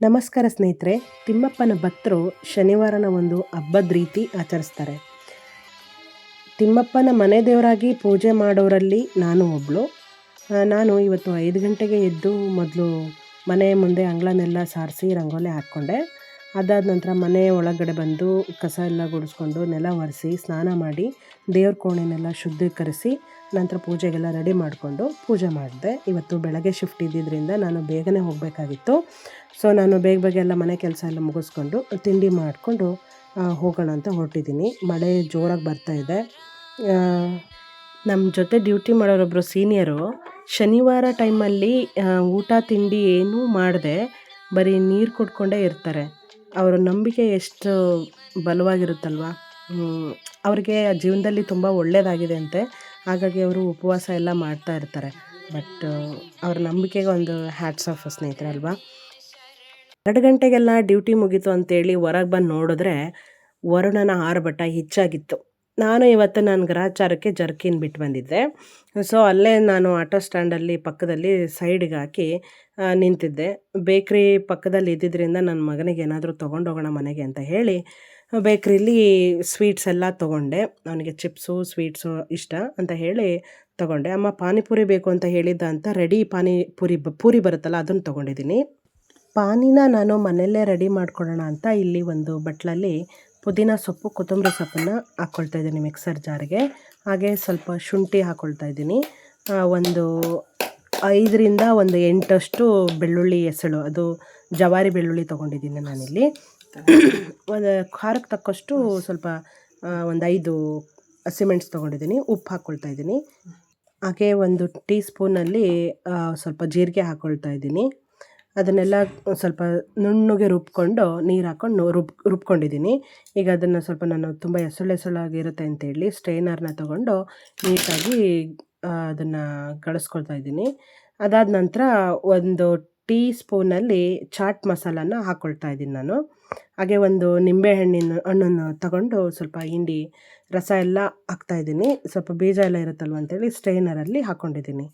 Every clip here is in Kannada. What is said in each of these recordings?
ನಮಸ್ಕಾರ ಸ್ನೇಹಿತರೆ. ತಿಮ್ಮಪ್ಪನ ಭಕ್ತರು ಶನಿವಾರನ ಒಂದು ಹಬ್ಬದ ರೀತಿ ಆಚರಿಸ್ತಾರೆ. ತಿಮ್ಮಪ್ಪನ ಮನೆ ದೇವರಾಗಿ ಪೂಜೆ ಮಾಡೋರಲ್ಲಿ ನಾನು ಒಬ್ಬಳು. ನಾನು ಇವತ್ತು 5 ಗಂಟೆಗೆ ಎದ್ದು ಮೊದಲು ಮನೆ ಮುಂದೆ ಅಂಗಳನೆಲ್ಲ ಸಾರಿಸಿ ರಂಗೋಲಿ ಹಾಕ್ಕೊಂಡೆ. ಅದಾದ ನಂತರ ಮನೆ ಒಳಗಡೆ ಬಂದು ಕಸ ಎಲ್ಲ ಗುಡಿಸ್ಕೊಂಡು ನೆಲ ಒರೆಸಿ ಸ್ನಾನ ಮಾಡಿ ದೇವ್ರ ಕೋಣೆನೆಲ್ಲ ಶುದ್ಧೀಕರಿಸಿ ನಂತರ ಪೂಜೆಗೆಲ್ಲ ರೆಡಿ ಮಾಡಿಕೊಂಡು ಪೂಜೆ ಮಾಡಿದೆ. ಇವತ್ತು ಬೆಳಗ್ಗೆ ಶಿಫ್ಟ್ ಇದ್ದಿದ್ದರಿಂದ ನಾನು ಬೇಗನೆ ಹೋಗಬೇಕಾಗಿತ್ತು. ಸೊ ನಾನು ಬೇಗ ಎಲ್ಲ ಮನೆ ಕೆಲಸ ಎಲ್ಲ ಮುಗಿಸ್ಕೊಂಡು ತಿಂಡಿ ಮಾಡಿಕೊಂಡು ಹೋಗೋಣ ಅಂತ ಹೊರಟಿದ್ದೀನಿ. ಮಳೆ ಜೋರಾಗಿ ಬರ್ತಾಯಿದೆ. ನಮ್ಮ ಜೊತೆ ಡ್ಯೂಟಿ ಮಾಡೋರೊಬ್ಬರು ಸೀನಿಯರು ಶನಿವಾರ ಟೈಮಲ್ಲಿ ಊಟ ತಿಂಡಿ ಏನೂ ಮಾಡದೆ ಬರೀ ನೀರು ಕುಡ್ಕೊಂಡೇ ಇರ್ತಾರೆ. ಅವರ ನಂಬಿಕೆ ಎಷ್ಟು ಬಲವಾಗಿರುತ್ತಲ್ವ. ಅವ್ರಿಗೆ ಜೀವನದಲ್ಲಿ ತುಂಬ ಒಳ್ಳೆಯದಾಗಿದೆ ಅಂತೆ. ಹಾಗಾಗಿ ಅವರು ಉಪವಾಸ ಎಲ್ಲ ಮಾಡ್ತಾ ಇರ್ತಾರೆ. ಬಟ್ ಅವ್ರ ನಂಬಿಕೆಗೆ ಒಂದು ಹ್ಯಾಟ್ಸ್ ಆಫ್ ಸ್ನೇಹಿತರೆ ಅಲ್ವಾ. 2 ಗಂಟೆಗೆಲ್ಲ ಡ್ಯೂಟಿ ಮುಗೀತು ಅಂತೇಳಿ ಹೊರಗೆ ಬಂದು ನೋಡಿದ್ರೆ ವರುಣನ ಆರ್ಭಟ ಹೆಚ್ಚಾಗಿತ್ತು. ನಾನು ಇವತ್ತು ನನ್ನ ಗ್ರಹಚಾರಕ್ಕೆ ಜರ್ಕಿನ್ ಬಿಟ್ಟು ಬಂದಿದ್ದೆ. ಸೊ ಅಲ್ಲೇ ನಾನು ಆಟೋ ಸ್ಟ್ಯಾಂಡಲ್ಲಿ ಪಕ್ಕದಲ್ಲಿ ಸೈಡಿಗೆ ಹಾಕಿ ನಿಂತಿದ್ದೆ. ಬೇಕ್ರಿ ಪಕ್ಕದಲ್ಲಿ ಇದ್ದಿದ್ದರಿಂದ ನನ್ನ ಮಗನಿಗೆ ಏನಾದರೂ ತೊಗೊಂಡೋಗೋಣ ಮನೆಗೆ ಅಂತ ಹೇಳಿ ಬೇಕ್ರಿಲಿ ಸ್ವೀಟ್ಸ್ ಎಲ್ಲ ತೊಗೊಂಡೆ. ಅವನಿಗೆ ಚಿಪ್ಸು ಸ್ವೀಟ್ಸು ಇಷ್ಟ ಅಂತ ಹೇಳಿ ತೊಗೊಂಡೆ. ಅಮ್ಮ ಪಾನಿಪುರಿ ಬೇಕು ಅಂತ ಹೇಳಿದ್ದ ಅಂತ ರೆಡಿ ಪೂರಿ ಬರುತ್ತಲ್ಲ ಅದನ್ನು ತೊಗೊಂಡಿದ್ದೀನಿ. ಪಾನಿನ ನಾನು ಮನೆಯಲ್ಲೇ ರೆಡಿ ಮಾಡ್ಕೊಳ್ಳೋಣ ಅಂತ ಇಲ್ಲಿ ಒಂದು ಬಟ್ಲಲ್ಲಿ ಪುದೀನ ಸೊಪ್ಪು ಕೊತ್ತಂಬರಿ ಸೊಪ್ಪನ್ನು ಹಾಕ್ಕೊಳ್ತಾ ಇದ್ದೀನಿ ಮಿಕ್ಸರ್ ಜಾರಿಗೆ. ಹಾಗೆ ಸ್ವಲ್ಪ ಶುಂಠಿ ಹಾಕ್ಕೊಳ್ತಾ ಇದ್ದೀನಿ. ಒಂದು 5ರಿಂದ 8 ಬೆಳ್ಳುಳ್ಳಿ ಎಸಳು, ಅದು ಜವಾರಿ ಬೆಳ್ಳುಳ್ಳಿ ತೊಗೊಂಡಿದ್ದೀನಿ ನಾನಿಲ್ಲಿ. ಒಂದು ಖಾರಕ್ಕೆ ತಕ್ಕಷ್ಟು ಸ್ವಲ್ಪ ಒಂದು 5 ಹಸಿಮೆಣಸು ತೊಗೊಂಡಿದ್ದೀನಿ. ಉಪ್ಪು ಹಾಕ್ಕೊಳ್ತಾ ಇದ್ದೀನಿ. ಹಾಗೆ 1 ಟೀ ಸ್ಪೂನಲ್ಲಿ ಸ್ವಲ್ಪ ಜೀರಿಗೆ ಹಾಕ್ಕೊಳ್ತಾ ಇದ್ದೀನಿ. ಅದನ್ನೆಲ್ಲ ಸ್ವಲ್ಪ ನುಣ್ಣಗೆ ರುಬ್ಕೊಂಡು ನೀರು ಹಾಕ್ಕೊಂಡು ರುಬ್ಕೊಂಡಿದ್ದೀನಿ. ಈಗ ಅದನ್ನು ಸ್ವಲ್ಪ ನಾನು ತುಂಬ ಎಸಳಾಗಿರುತ್ತೆ ಅಂತೇಳಿ ಸ್ಟ್ರೈನರ್ನ ತೊಗೊಂಡು ನೀಟಾಗಿ ಅದನ್ನು ಕಳಿಸ್ಕೊಳ್ತಾ ಇದ್ದೀನಿ. ಅದಾದ ನಂತರ 1 ಟೀ ಸ್ಪೂನಲ್ಲಿ ಚಾಟ್ ಮಸಾಲನ ಹಾಕ್ಕೊಳ್ತಾ ಇದ್ದೀನಿ ನಾನು. ಹಾಗೆ 1 ಹಣ್ಣನ್ನು ತಗೊಂಡು ಸ್ವಲ್ಪ ಹಿಂಡಿ ರಸ ಎಲ್ಲ ಹಾಕ್ತಾಯಿದ್ದೀನಿ. ಸ್ವಲ್ಪ ಬೀಜ ಎಲ್ಲ ಇರುತ್ತಲ್ವ ಅಂತೇಳಿ ಸ್ಟ್ರೈನರಲ್ಲಿ ಹಾಕ್ಕೊಂಡಿದ್ದೀನಿ.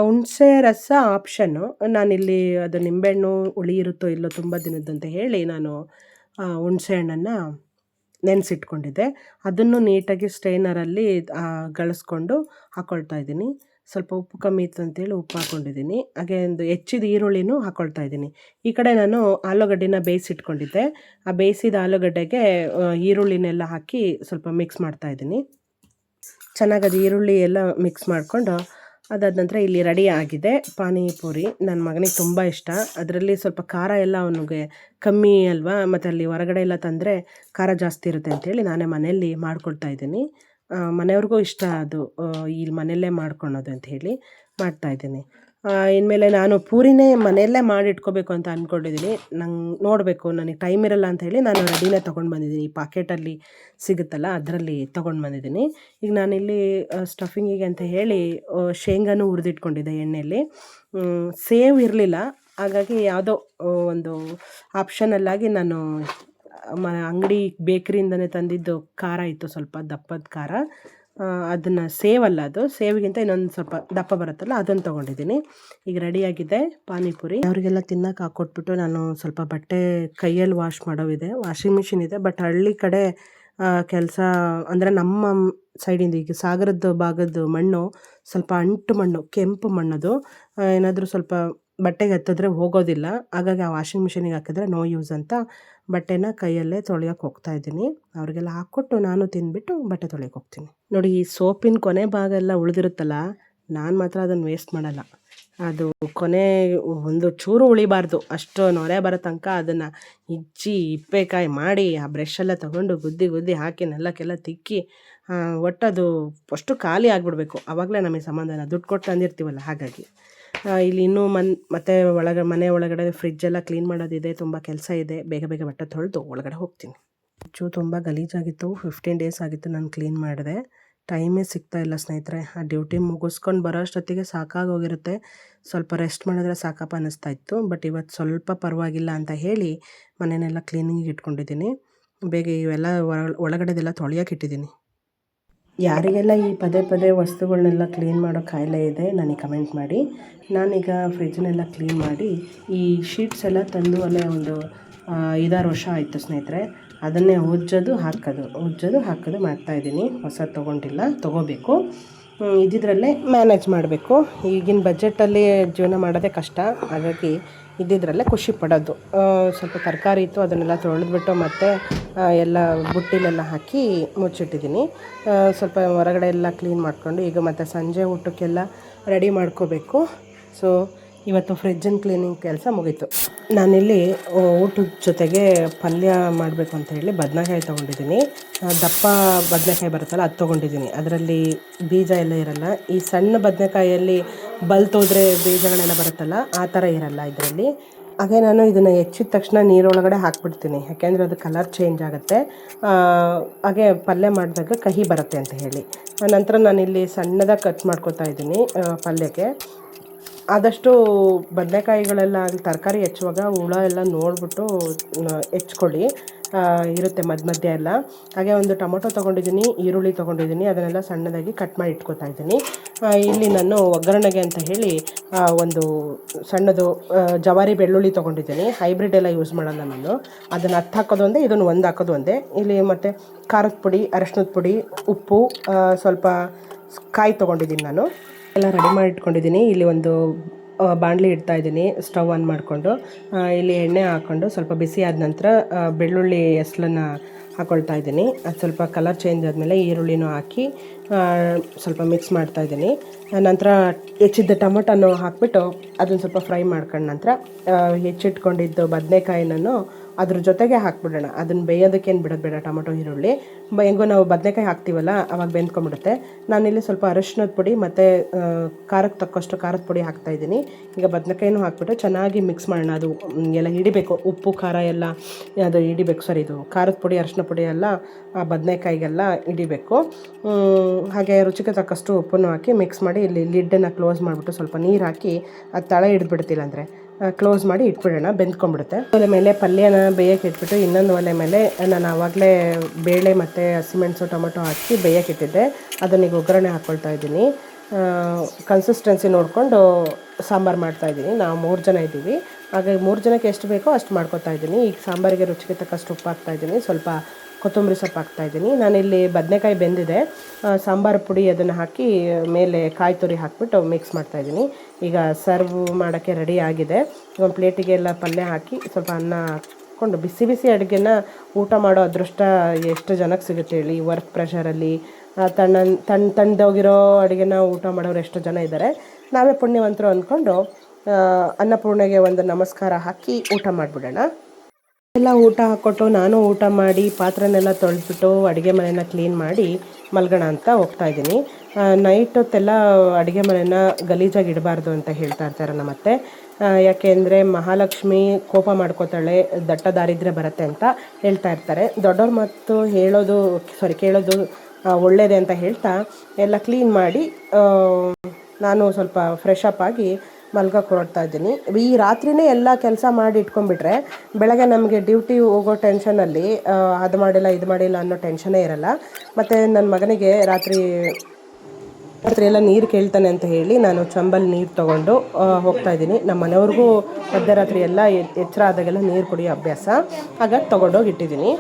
ಹುಣಸೆ ರಸ ಆಪ್ಷನ್ನು. ನಾನಿಲ್ಲಿ ಅದು ನಿಂಬೆಹಣ್ಣು ಹುಳಿ ಇರುತ್ತೋ ಇಲ್ಲೋ ತುಂಬ ದಿನದಂತ ಹೇಳಿ ನಾನು ಹುಣಸೆ ಹಣ್ಣನ್ನು ನೆನೆಸಿಟ್ಕೊಂಡಿದ್ದೆ. ಅದನ್ನು ನೀಟಾಗಿ ಸ್ಟ್ರೈನರಲ್ಲಿ ಗಳಿಸ್ಕೊಂಡು ಹಾಕ್ಕೊಳ್ತಾ ಇದ್ದೀನಿ. ಸ್ವಲ್ಪ ಉಪ್ಪು ಕಮ್ಮಿ ಇತ್ತು ಅಂತೇಳಿ ಉಪ್ಪು ಹಾಕ್ಕೊಂಡಿದ್ದೀನಿ. ಹಾಗೆ ಒಂದು ಹೆಚ್ಚಿದ ಈರುಳ್ಳಿನೂ ಹಾಕ್ಕೊಳ್ತಾ ಇದ್ದೀನಿ. ಈ ಕಡೆ ನಾನು ಆಲೂಗಡ್ಡೆನ ಬೇಯಿಸಿಟ್ಕೊಂಡಿದ್ದೆ. ಆ ಬೇಯಿಸಿದ ಆಲೂಗಡ್ಡೆಗೆ ಈರುಳ್ಳಿನೆಲ್ಲ ಹಾಕಿ ಸ್ವಲ್ಪ ಮಿಕ್ಸ್ ಮಾಡ್ತಾಯಿದ್ದೀನಿ. ಚೆನ್ನಾಗಿ ಅದು ಈರುಳ್ಳಿ ಎಲ್ಲ ಮಿಕ್ಸ್ ಮಾಡಿಕೊಂಡು ಅದಾದ ನಂತರ ಇಲ್ಲಿ ರೆಡಿ ಆಗಿದೆ ಪಾನಿಪುರಿ. ನನ್ನ ಮಗನಿಗೆ ತುಂಬ ಇಷ್ಟ. ಅದರಲ್ಲಿ ಸ್ವಲ್ಪ ಖಾರ ಎಲ್ಲ ಅವನಿಗೆ ಕಮ್ಮಿ ಅಲ್ವಾ, ಮತ್ತು ಅಲ್ಲಿ ಹೊರಗಡೆ ಎಲ್ಲ ತಂದರೆ ಖಾರ ಜಾಸ್ತಿ ಇರುತ್ತೆ ಅಂತೇಳಿ ನಾನೇ ಮನೆಯಲ್ಲಿ ಮಾಡ್ಕೊಳ್ತಾ ಇದ್ದೀನಿ. ಮನೆಯವ್ರಿಗೂ ಇಷ್ಟ ಅದು ಇಲ್ಲಿ ಮನೆಯಲ್ಲೇ ಮಾಡ್ಕೊಳೋದು ಅಂತ ಹೇಳಿ ಮಾಡ್ತಾಯಿದ್ದೀನಿ. ಇನ್ಮೇಲೆ ನಾನು ಪೂರಿನೇ ಮನೆಯಲ್ಲೇ ಮಾಡಿಟ್ಕೋಬೇಕು ಅಂತ ಅಂದ್ಕೊಂಡಿದ್ದೀನಿ. ನಂಗೆ ನೋಡಬೇಕು, ನನಗೆ ಟೈಮ್ ಇರಲ್ಲ ಅಂತ ಹೇಳಿ ನಾನು ರೆಡಿನೇ ತೊಗೊಂಡು ಬಂದಿದ್ದೀನಿ. ಈ ಪಾಕೆಟಲ್ಲಿ ಸಿಗುತ್ತಲ್ಲ ಅದರಲ್ಲಿ ತೊಗೊಂಡು ಬಂದಿದ್ದೀನಿ. ಈಗ ನಾನಿಲ್ಲಿ ಸ್ಟಫಿಂಗಿಗೆ ಅಂತ ಹೇಳಿ ಶೇಂಗಾನೂ ಹುರಿದಿಟ್ಕೊಂಡಿದ್ದೆ ಎಣ್ಣೆಯಲ್ಲಿ. ಸೇವ್ ಇರಲಿಲ್ಲ, ಹಾಗಾಗಿ ಯಾವುದೋ ಒಂದು ಆಪ್ಷನಲ್ಲಾಗಿ ನಾನು ಅಂಗಡಿ ಬೇಕ್ರಿಯಿಂದನೇ ತಂದಿದ್ದು ಖಾರ ಇತ್ತು, ಸ್ವಲ್ಪ ದಪ್ಪದ ಖಾರ. ಅದನ್ನು ಸೇವಲ್ಲ, ಅದು ಸೇವಿಗಿಂತ ಇನ್ನೊಂದು ಸ್ವಲ್ಪ ದಪ್ಪ ಬರುತ್ತಲ್ಲ ಅದನ್ನು ತೊಗೊಂಡಿದ್ದೀನಿ. ಈಗ ರೆಡಿಯಾಗಿದೆ ಪಾನಿಪುರಿ. ಅವರಿಗೆಲ್ಲ ತಿನ್ನೋಕೆ ಹಾಕ್ಕೊಟ್ಬಿಟ್ಟು ನಾನು ಸ್ವಲ್ಪ ಬಟ್ಟೆ ಕೈಯಲ್ಲಿ ವಾಶ್ ಮಾಡೋವಿದೆ. ವಾಷಿಂಗ್ ಮಿಷಿನ್ ಇದೆ, ಬಟ್ ಹಳ್ಳಿ ಕಡೆ ಕೆಲಸ ಅಂದರೆ ನಮ್ಮ ಸೈಡಿಂದ ಈಗ ಸಾಗರದ ಭಾಗದ ಮಣ್ಣು ಸ್ವಲ್ಪ ಅಂಟು ಮಣ್ಣು, ಕೆಂಪು ಮಣ್ಣದು. ಏನಾದರೂ ಸ್ವಲ್ಪ ಬಟ್ಟೆಗೆ ಹತ್ತಿದ್ರೆ ಹೋಗೋದಿಲ್ಲ. ಹಾಗಾಗಿ ಆ ವಾಷಿಂಗ್ ಮಿಷಿನಿಗೆ ಹಾಕಿದ್ರೆ ನೋ ಯೂಸ್ ಅಂತ ಬಟ್ಟೆನ ಕೈಯಲ್ಲೇ ತೊಳೆಯೋಕೆ ಹೋಗ್ತಾಯಿದ್ದೀನಿ. ಅವ್ರಿಗೆಲ್ಲ ಹಾಕ್ಕೊಟ್ಟು ನಾನು ತಿಂದ್ಬಿಟ್ಟು ಬಟ್ಟೆ ತೊಳೆಯೋಕೆ ಹೋಗ್ತೀನಿ. ನೋಡಿ, ಈ ಸೋಪಿನ ಕೊನೆ ಭಾಗ ಎಲ್ಲ ಉಳಿದಿರುತ್ತಲ್ಲ, ನಾನು ಮಾತ್ರ ಅದನ್ನು ವೇಸ್ಟ್ ಮಾಡಲ್ಲ. ಅದು ಕೊನೆ ಒಂದು ಚೂರು ಉಳಿಬಾರ್ದು, ಅಷ್ಟು ನೊರೆ ಬರೋ ತನಕ ಅದನ್ನು ಇಪ್ಪೆಕಾಯಿ ಮಾಡಿ ಆ ಬ್ರಷೆಲ್ಲ ತೊಗೊಂಡು ಗುದ್ದಿ ಹಾಕಿ ನೆಲಕ್ಕೆಲ್ಲ ತಿಕ್ಕಿ ಒಟ್ಟದು ಅಷ್ಟು ಖಾಲಿ ಆಗಿಬಿಡ್ಬೇಕು. ಆವಾಗಲೇ ನಮಗೆ ಸಮಾಧಾನ. ದುಡ್ಡು ಕೊಟ್ಟು ತಂದಿರ್ತೀವಲ್ಲ, ಹಾಗಾಗಿ ಇಲ್ಲಿ ಇನ್ನೂ ಮತ್ತೆ ಮನೆ ಒಳಗಡೆ ಫ್ರಿಜ್ಜೆಲ್ಲ ಕ್ಲೀನ್ ಮಾಡೋದಿದೆ, ತುಂಬ ಕೆಲಸ ಇದೆ. ಬೇಗ ಬಟ್ಟೆ ತೊಳೆದು ಒಳಗಡೆ ಹೋಗ್ತೀನಿ. ಫ್ರಿಜ್ಜು ತುಂಬ ಗಲೀಜಾಗಿತ್ತು. 15 ಡೇಸ್ ಆಗಿತ್ತು ನಾನು ಕ್ಲೀನ್ ಮಾಡಿದೆ. ಟೈಮೇ ಸಿಗ್ತಾಯಿಲ್ಲ ಸ್ನೇಹಿತರೆ. ಆ ಡ್ಯೂಟಿ ಮುಗಿಸ್ಕೊಂಡು ಬರೋ ಅಷ್ಟೊತ್ತಿಗೆ ಸಾಕಾಗೋಗಿರುತ್ತೆ. ಸ್ವಲ್ಪ ರೆಸ್ಟ್ ಮಾಡಿದ್ರೆ ಸಾಕಪ್ಪ ಅನ್ನಿಸ್ತಾ ಇತ್ತು. ಬಟ್ ಇವತ್ತು ಸ್ವಲ್ಪ ಪರವಾಗಿಲ್ಲ ಅಂತ ಹೇಳಿ ಮನೆಯೆಲ್ಲ ಕ್ಲೀನಿಂಗಿಗೆ ಇಟ್ಕೊಂಡಿದ್ದೀನಿ. ಬೇಗ ಇವೆಲ್ಲ ಒಳಗಡೆದೆಲ್ಲ ತೊಳೆಯೋಕೆ ಇಟ್ಟಿದ್ದೀನಿ. ಯಾರಿಗೆಲ್ಲ ಈ ಪದೇ ಪದೇ ವಸ್ತುಗಳನ್ನೆಲ್ಲ ಕ್ಲೀನ್ ಮಾಡೋ ಕಾಯಿಲೆ ಇದೆ ನನಗೆ ಕಮೆಂಟ್ ಮಾಡಿ. ನಾನೀಗ ಫ್ರಿಜ್ನೆಲ್ಲ ಕ್ಲೀನ್ ಮಾಡಿ ಈ ಶೀಟ್ಸ್ ಎಲ್ಲ ತಂದು ಅಲ್ಲೇ ಒಂದು 5-6 ವರ್ಷ ಆಯಿತು ಸ್ನೇಹಿತರೆ. ಅದನ್ನೇ ಉಜ್ಜೋದು ಹಾಕೋದು ಮಾಡ್ತಾಯಿದ್ದೀನಿ. ಹೊಸದು ತೊಗೊಂಡಿಲ್ಲ, ತೊಗೋಬೇಕು. ಇದ್ದಿದ್ರಲ್ಲೇ ಮ್ಯಾನೇಜ್ ಮಾಡಬೇಕು. ಈಗಿನ ಬಜೆಟಲ್ಲಿ ಜೀವನ ಮಾಡೋದೇ ಕಷ್ಟ, ಹಾಗಾಗಿ ಇದ್ದಿದ್ರಲ್ಲೇ ಖುಷಿ ಪಡೋದು. ಸ್ವಲ್ಪ ತರಕಾರಿ ಇತ್ತು, ಅದನ್ನೆಲ್ಲ ತೊಳೆದ್ಬಿಟ್ಟು ಮತ್ತೆ ಎಲ್ಲ ಬುಟ್ಟಿಲೆಲ್ಲ ಹಾಕಿ ಮುಚ್ಚಿಟ್ಟಿದ್ದೀನಿ. ಸ್ವಲ್ಪ ಹೊರಗಡೆ ಎಲ್ಲ ಕ್ಲೀನ್ ಮಾಡಿಕೊಂಡು ಈಗ ಮತ್ತೆ ಸಂಜೆ ಊಟಕ್ಕೆಲ್ಲ ರೆಡಿ ಮಾಡ್ಕೋಬೇಕು. ಸೊ ಇವತ್ತು ಫ್ರಿಜ್ಜಿನ ಕ್ಲೀನಿಂಗ್ ಕೆಲಸ ಮುಗೀತು. ನಾನಿಲ್ಲಿ ಊಟದ ಜೊತೆಗೆ ಪಲ್ಯ ಮಾಡಬೇಕು ಅಂತ ಹೇಳಿ ಬದನೆಕಾಯಿ ತೊಗೊಂಡಿದ್ದೀನಿ. ದಪ್ಪ ಬದನೆಕಾಯಿ ಬರುತ್ತಲ್ಲ, ಅದು ತೊಗೊಂಡಿದ್ದೀನಿ. ಅದರಲ್ಲಿ ಬೀಜ ಎಲ್ಲ ಇರಲ್ಲ. ಈ ಸಣ್ಣ ಬದನೆಕಾಯಲ್ಲಿ ಬಲ್ತೋದ್ರೆ ಬೀಜಗಳೆಲ್ಲ ಬರುತ್ತಲ್ಲ, ಆ ಥರ ಇರಲ್ಲ ಇದರಲ್ಲಿ. ಹಾಗೆ ನಾನು ಇದನ್ನು ಹೆಚ್ಚಿದ ತಕ್ಷಣ ನೀರೊಳಗಡೆ ಹಾಕ್ಬಿಡ್ತೀನಿ, ಯಾಕೆಂದರೆ ಅದು ಕಲರ್ ಚೇಂಜ್ ಆಗುತ್ತೆ. ಹಾಗೆ ಪಲ್ಯ ಮಾಡಿದಾಗ ಕಹಿ ಬರುತ್ತೆ ಅಂತ ಹೇಳಿ. ನಂತರ ನಾನಿಲ್ಲಿ ಸಣ್ಣದಾಗಿ ಕಟ್ ಮಾಡ್ಕೊತಾ ಇದ್ದೀನಿ ಪಲ್ಯಕ್ಕೆ. ಆದಷ್ಟು ಬದನೆಕಾಯಿಗಳೆಲ್ಲ ತರಕಾರಿ ಹೆಚ್ಚುವಾಗ ಹುಳ ಎಲ್ಲ ನೋಡಿಬಿಟ್ಟು ಹೆಚ್ಕೊಳ್ಳಿ, ಇರುತ್ತೆ ಮಧ್ಯೆ ಎಲ್ಲ. ಹಾಗೆ ಒಂದು ಟೊಮೊಟೊ ತೊಗೊಂಡಿದ್ದೀನಿ, ಈರುಳ್ಳಿ ತೊಗೊಂಡಿದ್ದೀನಿ, ಅದನ್ನೆಲ್ಲ ಸಣ್ಣದಾಗಿ ಕಟ್ ಮಾಡಿ ಇಟ್ಕೊತಾ ಇದ್ದೀನಿ. ಇಲ್ಲಿ ನಾನು ಒಗ್ಗರಣೆಗೆ ಅಂತ ಹೇಳಿ ಒಂದು ಸಣ್ಣದು ಜವಾರಿ ಬೆಳ್ಳುಳ್ಳಿ ತೊಗೊಂಡಿದ್ದೀನಿ. ಹೈಬ್ರಿಡ್ ಎಲ್ಲ ಯೂಸ್ ಮಾಡಲ್ಲ ನಾನು. ಅದನ್ನು ಹಾಕೋದು ಒಂದೇ, ಇದನ್ನು ಒಂದು ಹಾಕೋದು ಒಂದೇ. ಇಲ್ಲಿ ಮತ್ತು ಖಾರದ ಪುಡಿ, ಅರಶಿನದ ಪುಡಿ, ಉಪ್ಪು, ಸ್ವಲ್ಪ ಕಾಯಿ ತೊಗೊಂಡಿದ್ದೀನಿ ನಾನು. ಎಲ್ಲ ರೆಡಿ ಮಾಡಿ ಇಟ್ಕೊಂಡಿದ್ದೀನಿ. ಇಲ್ಲಿ ಒಂದು ಬಾಣಲಿ ಇಡ್ತಾಯಿದ್ದೀನಿ, ಸ್ಟವ್ ಆನ್ ಮಾಡಿಕೊಂಡು. ಇಲ್ಲಿ ಎಣ್ಣೆ ಹಾಕ್ಕೊಂಡು ಸ್ವಲ್ಪ ಬಿಸಿ ಆದ ನಂತರ ಬೆಳ್ಳುಳ್ಳಿ ಎಸ್ಲನ್ನು ಹಾಕ್ಕೊಳ್ತಾ ಇದ್ದೀನಿ. ಅದು ಸ್ವಲ್ಪ ಕಲರ್ ಚೇಂಜ್ ಆದಮೇಲೆ ಈರುಳ್ಳಿನೂ ಹಾಕಿ ಸ್ವಲ್ಪ ಮಿಕ್ಸ್ ಮಾಡ್ತಾಯಿದ್ದೀನಿ. ನಂತರ ಹೆಚ್ಚಿದ್ದ ಟೊಮೊಟೊನೂ ಹಾಕ್ಬಿಟ್ಟು ಅದನ್ನು ಸ್ವಲ್ಪ ಫ್ರೈ ಮಾಡ್ಕೊಂಡು ನಂತರ ಹೆಚ್ಚಿಟ್ಕೊಂಡಿದ್ದು ಬದನೆಕಾಯಿನೂ ಅದ್ರ ಜೊತೆಗೆ ಹಾಕ್ಬಿಡೋಣ. ಅದನ್ನು ಬೇಯೋದಕ್ಕೇನು ಬಿಡೋದು ಬೇಡ. ಟೊಮೊಟೊ ಈರುಳ್ಳಿ ಹೆಂಗೋ ನಾವು ಬದನೆಕಾಯಿ ಹಾಕ್ತೀವಲ್ಲ, ಅವಾಗ ಬೆಂದ್ಕೊಂಡ್ಬಿಡುತ್ತೆ. ನಾನಿಲ್ಲಿ ಸ್ವಲ್ಪ ಅರಶಿನದ ಪುಡಿ ಮತ್ತು ಖಾರಕ್ಕೆ ತಕ್ಕಷ್ಟು ಖಾರದ ಪುಡಿ ಹಾಕ್ತಾಯಿದ್ದೀನಿ. ಈಗ ಬದನೆಕಾಯಿನೂ ಹಾಕ್ಬಿಟ್ಟು ಚೆನ್ನಾಗಿ ಮಿಕ್ಸ್ ಮಾಡೋಣ. ಅದು ಎಲ್ಲ ಹಿಡಿಬೇಕು, ಉಪ್ಪು ಖಾರ ಎಲ್ಲ ಅದು ಹಿಡಿಬೇಕು. ಇದು ಖಾರದ ಪುಡಿ ಅರಶಿನ ಪುಡಿ ಎಲ್ಲ ಬದನೆಕಾಯಿಗೆಲ್ಲ ಹಿಡಿಬೇಕು. ಹಾಗೆ ರುಚಿಗೆ ತಕ್ಕಷ್ಟು ಉಪ್ಪನ್ನು ಹಾಕಿ ಮಿಕ್ಸ್ ಮಾಡಿ ಇಲ್ಲಿ ಲಿಡ್ಡನ್ನು ಕ್ಲೋಸ್ ಮಾಡಿಬಿಟ್ಟು ಸ್ವಲ್ಪ ನೀರು ಹಾಕಿ ಅದು ತಳ ಹಿಡಿದ್ಬಿಡ್ತಿಲ್ಲ ಅಂದರೆ ಕ್ಲೋಸ್ ಮಾಡಿ ಇಟ್ಬಿಡೋಣ, ಬೆಂದ್ಕೊಂಡ್ಬಿಡುತ್ತೆ. ಒಲೆ ಮೇಲೆ ಪಲ್ಯನ ಬೇಯಕ್ಕೆ ಇಟ್ಬಿಟ್ಟು ಇನ್ನೊಂದು ಒಲೆ ಮೇಲೆ ನಾನು ಆವಾಗಲೇ ಬೇಳೆ ಮತ್ತು ಹಸಿಮೆಣಸು ಟೊಮೊಟೊ ಹಾಕಿ ಬೇಯಕ್ಕೆ ಇಟ್ಟಿದ್ದೆ. ಅದನ್ನೀಗ ಒಗ್ಗರಣೆ ಹಾಕ್ಕೊಳ್ತಾ ಇದ್ದೀನಿ. ಕನ್ಸಿಸ್ಟೆನ್ಸಿ ನೋಡಿಕೊಂಡು ಸಾಂಬಾರು ಮಾಡ್ತಾಯಿದ್ದೀನಿ. ನಾವು 3 ಜನ ಇದ್ದೀವಿ, ಹಾಗಾಗಿ 3 ಜನಕ್ಕೆ ಎಷ್ಟು ಬೇಕೋ ಅಷ್ಟು ಮಾಡ್ಕೊತಾ ಇದ್ದೀನಿ. ಈಗ ಸಾಂಬಾರಿಗೆ ರುಚಿಗೆ ತಕ್ಕಷ್ಟು ಉಪ್ಪು ಹಾಕ್ತಾಯಿದ್ದೀನಿ, ಸ್ವಲ್ಪ ಕೊತ್ತಂಬರಿ ಸೊಪ್ಪು ಹಾಕ್ತಾಯಿದ್ದೀನಿ. ನಾನಿಲ್ಲಿ ಬದನೆಕಾಯಿ ಬೆಂದಿದೆ, ಸಾಂಬಾರು ಪುಡಿ ಅದನ್ನು ಹಾಕಿ ಮೇಲೆ ಕಾಯಿ ತುರಿ ಹಾಕಿಬಿಟ್ಟು ಮಿಕ್ಸ್ ಮಾಡ್ತಾಯಿದ್ದೀನಿ. ಈಗ ಸರ್ವ್ ಮಾಡೋಕ್ಕೆ ರೆಡಿ ಆಗಿದೆ. ಒಂದು ಪ್ಲೇಟಿಗೆ ಎಲ್ಲ ಪಲ್ಯ ಹಾಕಿ ಸ್ವಲ್ಪ ಅನ್ನ ಹಾಕ್ಕೊಂಡು ಬಿಸಿ ಬಿಸಿ ಅಡುಗೆನ ಊಟ ಮಾಡೋ ಅದೃಷ್ಟ ಎಷ್ಟು ಜನಕ್ಕೆ ಸಿಗುತ್ತೆ ಹೇಳಿ. ವರ್ಕ್ ಪ್ರೆಷರಲ್ಲಿ ತಣ್ಣದೋಗಿರೋ ಅಡುಗೆನ ಊಟ ಮಾಡೋರು ಎಷ್ಟು ಜನ ಇದ್ದಾರೆ. ನಾವೇ ಪುಣ್ಯವಂತರು ಅಂದ್ಕೊಂಡು ಅನ್ನಪೂರ್ಣೆಗೆ ಒಂದು ನಮಸ್ಕಾರ ಹಾಕಿ ಊಟ ಮಾಡಿಬಿಡೋಣ. ಎಲ್ಲ ಊಟ ಹಾಕ್ಕೊಟ್ಟು ನಾನು ಊಟ ಮಾಡಿ ಪಾತ್ರೆನೆಲ್ಲ ತೊಳೆದ್ಬಿಟ್ಟು ಅಡುಗೆ ಮನೆನ ಕ್ಲೀನ್ ಮಾಡಿ ಮಲ್ಗೋಣ ಅಂತ ಹೋಗ್ತಾಯಿದ್ದೀನಿ. ನೈಟ್ ಹೊತ್ತೆಲ್ಲ ಅಡುಗೆ ಮನೆನ ಗಲೀಜಾಗಿ ಇಡಬಾರ್ದು ಅಂತ ಹೇಳ್ತಾ ಇರ್ತಾರೆ ನಮ್ಮತ್ತೆ. ಯಾಕೆಂದರೆ ಮಹಾಲಕ್ಷ್ಮಿ ಕೋಪ ಮಾಡ್ಕೋತಾಳೆ, ದಟ್ಟ ದಾರಿದ್ರ್ಯ ಬರುತ್ತೆ ಅಂತ ಹೇಳ್ತಾ ಇರ್ತಾರೆ. ದೊಡ್ಡವ್ರ ಮತ್ತು ಕೇಳೋದು ಒಳ್ಳೆಯದೇ ಅಂತ ಹೇಳ್ತಾ ಎಲ್ಲ ಕ್ಲೀನ್ ಮಾಡಿ ನಾನು ಸ್ವಲ್ಪ ಫ್ರೆಶ್ ಅಪ್ ಆಗಿ ಮಲ್ಗೋಕ್ಕೆ ಹೊರಡ್ತಾ ಇದ್ದೀನಿ. ಈ ರಾತ್ರಿಯೇ ಎಲ್ಲ ಕೆಲಸ ಮಾಡಿ ಇಟ್ಕೊಂಡ್ಬಿಟ್ರೆ ಬೆಳಗ್ಗೆ ನಮಗೆ ಡ್ಯೂಟಿ ಹೋಗೋ ಟೆನ್ಷನಲ್ಲಿ ಅದು ಮಾಡಿಲ್ಲ ಇದು ಮಾಡಿಲ್ಲ ಅನ್ನೋ ಟೆನ್ಷನ್ನೇ ಇರಲ್ಲ. ಮತ್ತು ನನ್ನ ಮಗನಿಗೆ ರಾತ್ರಿ ಎಲ್ಲ ನೀರು ಕೇಳ್ತಾನೆ ಅಂತ ಹೇಳಿ ನಾನು ಚಂಬಲ್ಲಿ ನೀರು ತೊಗೊಂಡು ಹೋಗ್ತಾಯಿದ್ದೀನಿ. ನಮ್ಮ ಮನೆಯವ್ರಿಗೂ ಮಧ್ಯರಾತ್ರಿ ಎಲ್ಲ ಎಚ್ಚರ ಆದಾಗೆಲ್ಲ ನೀರು ಕುಡಿಯೋ ಅಭ್ಯಾಸ, ಹಾಗಾಗಿ ತೊಗೊಂಡೋಗಿ ಇಟ್ಟಿದ್ದೀನಿ.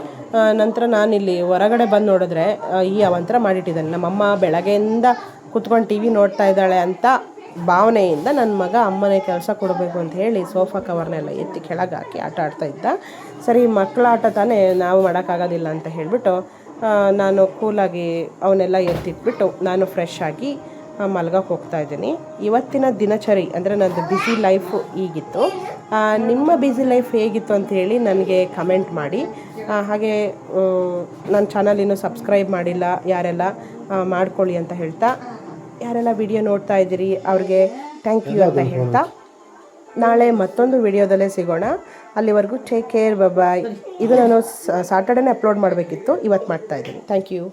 ನಂತರ ನಾನಿಲ್ಲಿ ಹೊರಗಡೆ ಬಂದು ನೋಡಿದ್ರೆ ಈ ಅವಂತರ ಮಾಡಿಟ್ಟಿದ್ದಾನೆ. ನಮ್ಮಮ್ಮ ಬೆಳಗ್ಗೆಯಿಂದ ಕುತ್ಕೊಂಡು TV ನೋಡ್ತಾ ಇದ್ದಾಳೆ ಅಂತ ಭಾವನೆಯಿಂದ ನನ್ನ ಮಗ ಅಮ್ಮನೇ ಕೆಲಸ ಕೊಡಬೇಕು ಅಂತ ಹೇಳಿ ಸೋಫಾ ಕವರ್ನೆಲ್ಲ ಎತ್ತಿ ಕೆಳಗೆ ಹಾಕಿ ಆಟ ಆಡ್ತಾ ಇದ್ದ. ಸರಿ, ಮಕ್ಕಳ ಆಟ ತಾನೇ, ನಾವು ಮಾಡೋಕ್ಕಾಗೋದಿಲ್ಲ ಅಂತ ಹೇಳಿಬಿಟ್ಟು ನಾನು ಕೂಲಾಗಿ ಅವನ್ನೆಲ್ಲ ಎತ್ತಿಟ್ಬಿಟ್ಟು ನಾನು ಫ್ರೆಶ್ ಆಗಿ ಮಲ್ಗೋಕ್ಕೆ ಹೋಗ್ತಾಯಿದ್ದೀನಿ. ಇವತ್ತಿನ ದಿನಚರಿ ಅಂದರೆ ನನ್ನದು ಬ್ಯುಸಿ ಲೈಫು ಹೀಗಿತ್ತು. ನಿಮ್ಮ ಬ್ಯುಸಿ ಲೈಫ್ ಹೇಗಿತ್ತು ಅಂತ ಹೇಳಿ ನನಗೆ ಕಮೆಂಟ್ ಮಾಡಿ. ಹಾಗೆ ನನ್ನ ಚಾನಲ್ ಇನ್ನೂ ಸಬ್ಸ್ಕ್ರೈಬ್ ಮಾಡಿಲ್ಲ ಯಾರೆಲ್ಲ ಮಾಡ್ಕೊಳ್ಳಿ ಅಂತ ಹೇಳ್ತಾ, ಯಾರೆಲ್ಲ ವಿಡಿಯೋ ನೋಡ್ತಾ ಇದ್ದೀರಿ ಅವ್ರಿಗೆ ಥ್ಯಾಂಕ್ ಯು ಅಂತ ಹೇಳ್ತಾ, ನಾಳೆ ಮತ್ತೊಂದು ವಿಡಿಯೋದಲ್ಲೇ ಸಿಗೋಣ. ಅಲ್ಲಿವರೆಗೂ ಟೇಕ್ ಕೇರ್, ಬಾಯ್. ಇದು ನಾನು ಸಾಟರ್ಡೇನೇ ಅಪ್ಲೋಡ್ ಮಾಡಬೇಕಿತ್ತು, ಇವತ್ತು ಮಾಡ್ತಾಯಿದ್ದೀನಿ. Thank you.